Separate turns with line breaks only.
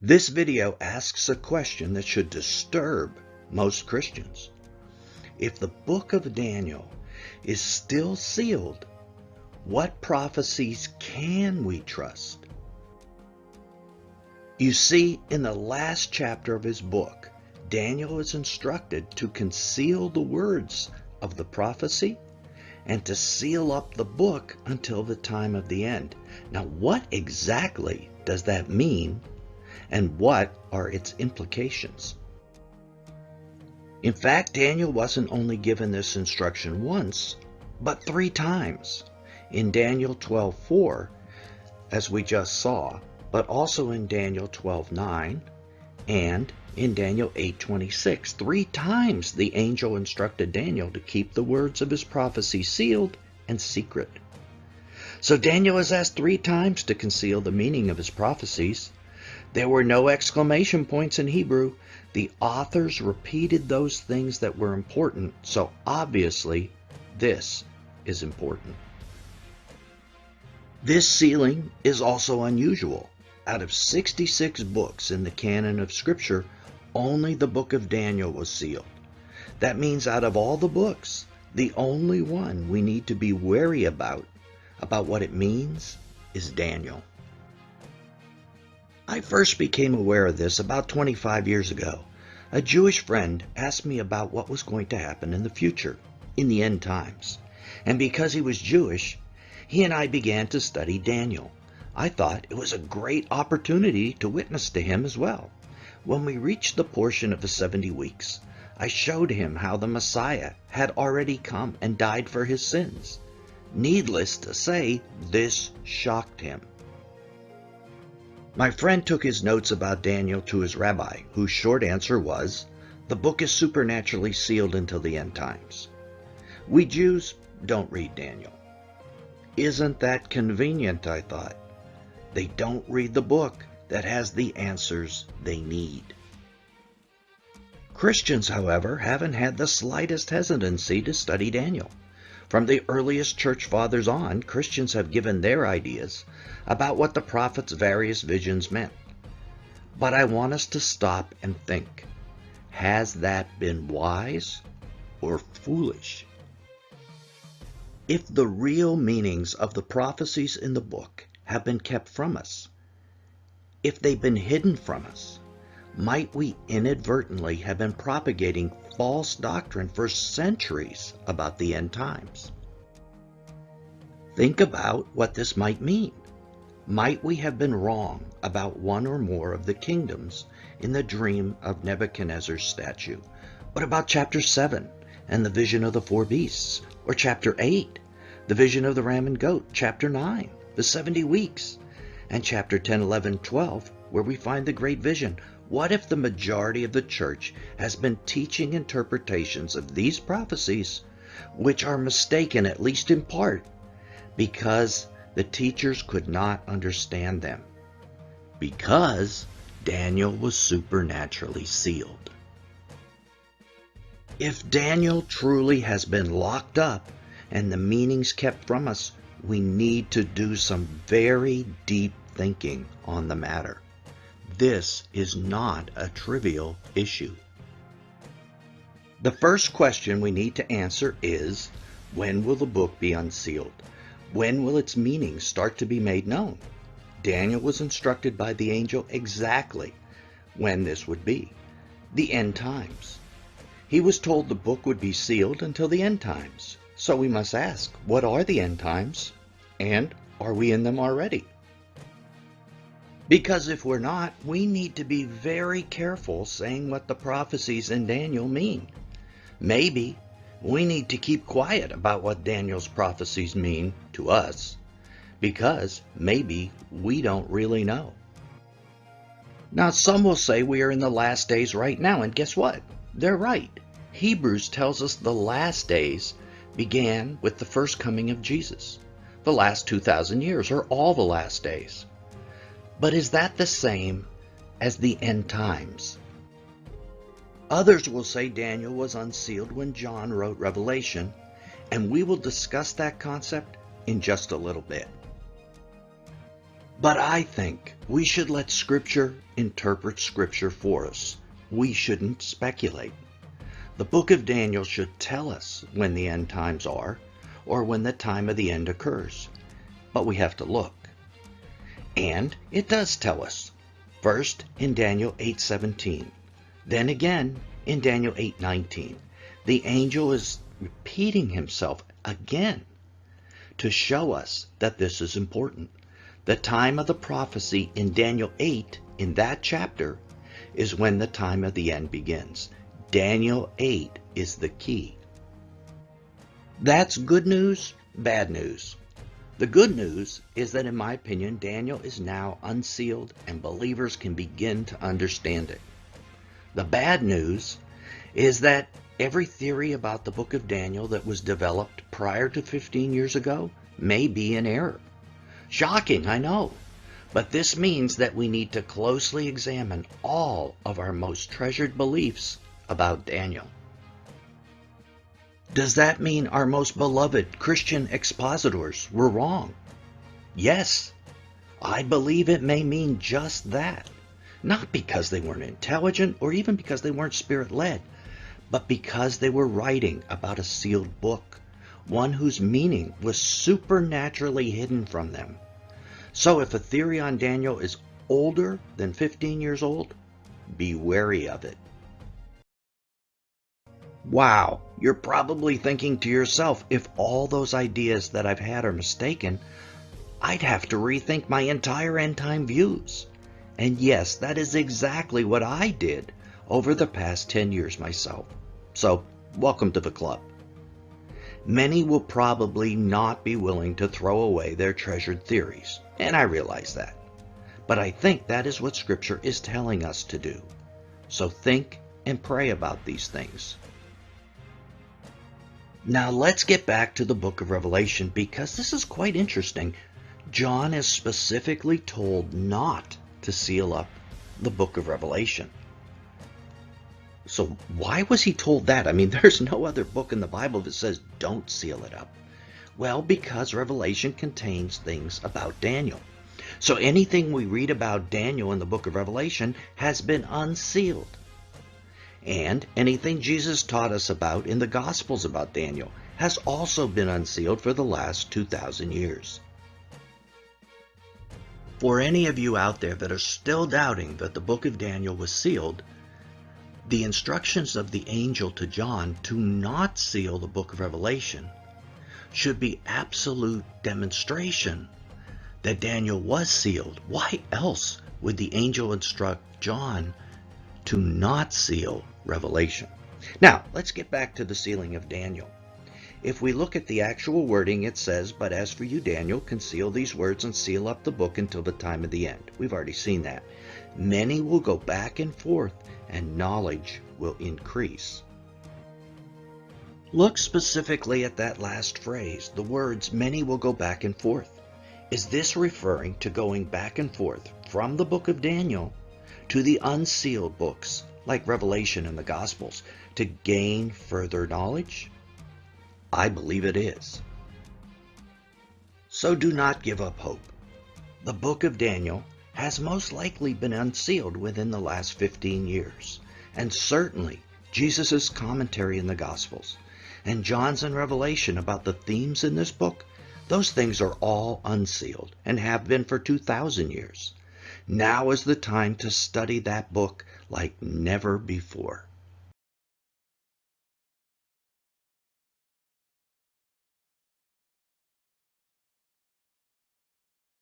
This video asks a question that should disturb most Christians. If the book of Daniel is still sealed, what prophecies can we trust? You see, in the last chapter of his book, Daniel is instructed to conceal the words of the prophecy and to seal up the book until the time of the end. Now, what exactly does that mean, and what are its implications? In fact, Daniel wasn't only given this instruction once, but 3 times. In Daniel 12:4, as we just saw, but also in Daniel 12:9 and in Daniel 8:26. 3 times the angel instructed Daniel to keep the words of his prophecy sealed and secret. So Daniel is asked 3 times to conceal the meaning of his prophecies. There were no exclamation points in Hebrew. The authors repeated those things that were important, so obviously this is important. This sealing is also unusual. Out of 66 books in the canon of Scripture, only the book of Daniel was sealed. That means out of all the books, the only one we need to be wary about what it means, is Daniel. I first became aware of this about 25 years ago. A Jewish friend asked me about what was going to happen in the future, in the end times. And because he was Jewish, he and I began to study Daniel. I thought it was a great opportunity to witness to him as well. When we reached the portion of the 70 weeks, I showed him how the Messiah had already come and died for his sins. Needless to say, this shocked him. My friend took his notes about Daniel to his rabbi, whose short answer was, the book is supernaturally sealed until the end times. We Jews don't read Daniel. Isn't that convenient, I thought. They don't read the book that has the answers they need. Christians, however, haven't had the slightest hesitancy to study Daniel. From the earliest church fathers on, Christians have given their ideas about what the prophet's various visions meant. But I want us to stop and think, has that been wise or foolish? If the real meanings of the prophecies in the book have been kept from us, if they've been hidden from us, might we inadvertently have been propagating false doctrine for centuries about the end times? Think about what this might mean. Might we have been wrong about one or more of the kingdoms in the dream of Nebuchadnezzar's statue? What about chapter 7 and the vision of the 4 beasts? Or chapter 8, the vision of the ram and goat? Chapter 9, the 70 weeks? And chapter 10, 11, 12, where we find the great vision? What if the majority of the church has been teaching interpretations of these prophecies which are mistaken, at least in part, because the teachers could not understand them? Because Daniel was supernaturally sealed. If Daniel truly has been locked up and the meanings kept from us, we need to do some very deep thinking on the matter. This is not a trivial issue. The first question we need to answer is, when will the book be unsealed? When will its meanings start to be made known? Daniel was instructed by the angel exactly when this would be, the end times. He was told the book would be sealed until the end times. So we must ask, what are the end times? And are we in them already? Because if we're not, we need to be very careful saying what the prophecies in Daniel mean. Maybe we need to keep quiet about what Daniel's prophecies mean to us, because maybe we don't really know. Now, some will say we are in the last days right now, and guess what? They're right. Hebrews tells us the last days began with the first coming of Jesus. The last 2,000 years are all the last days. But is that the same as the end times? Others will say Daniel was unsealed when John wrote Revelation, and we will discuss that concept in just a little bit. But I think we should let Scripture interpret Scripture for us. We shouldn't speculate. The book of Daniel should tell us when the end times are, or when the time of the end occurs. But we have to look. And it does tell us. First in Daniel 8:17. Then again in Daniel 8:19. The angel is repeating himself again to show us that this is important. The time of the prophecy in Daniel 8, in that chapter, is when the time of the end begins. Daniel 8 is the key. That's good news, bad news. The good news is that, in my opinion, Daniel is now unsealed and believers can begin to understand it. The bad news is that every theory about the book of Daniel that was developed prior to 15 years ago may be in error. Shocking, I know, but this means that we need to closely examine all of our most treasured beliefs about Daniel. Does that mean our most beloved Christian expositors were wrong? Yes, I believe it may mean just that. Not because they weren't intelligent or even because they weren't spirit-led, but because they were writing about a sealed book, one whose meaning was supernaturally hidden from them. So if a theory on Daniel is older than 15 years old, be wary of it. Wow, you're probably thinking to yourself, if all those ideas that I've had are mistaken, I'd have to rethink my entire end-time views. And yes, that is exactly what I did over the past 10 years myself. So, welcome to the club. Many will probably not be willing to throw away their treasured theories, and I realize that. But I think that is what Scripture is telling us to do. So think and pray about these things. Now let's get back to the book of Revelation, because this is quite interesting. John is specifically told not to seal up the book of Revelation. So why was he told that? I mean, there's no other book in the Bible that says don't seal it up. Well, because Revelation contains things about Daniel. So anything we read about Daniel in the book of Revelation has been unsealed. And anything Jesus taught us about in the Gospels about Daniel has also been unsealed for the last 2,000 years. For any of you out there that are still doubting that the book of Daniel was sealed, the instructions of the angel to John to not seal the book of Revelation should be absolute demonstration that Daniel was sealed. Why else would the angel instruct John to not seal Revelation? Now, let's get back to the sealing of Daniel. If we look at the actual wording, it says, "But as for you, Daniel, conceal these words and seal up the book until the time of the end." We've already seen that. Many will go back and forth, and knowledge will increase. Look specifically at that last phrase, the words, "many will go back and forth." Is this referring to going back and forth from the book of Daniel to the unsealed books, like Revelation and the Gospels, to gain further knowledge? I believe it is. So do not give up hope. The book of Daniel has most likely been unsealed within the last 15 years, and certainly Jesus' commentary in the Gospels, and John's in Revelation about the themes in this book, those things are all unsealed and have been for 2,000 years. Now is the time to study that book like never before.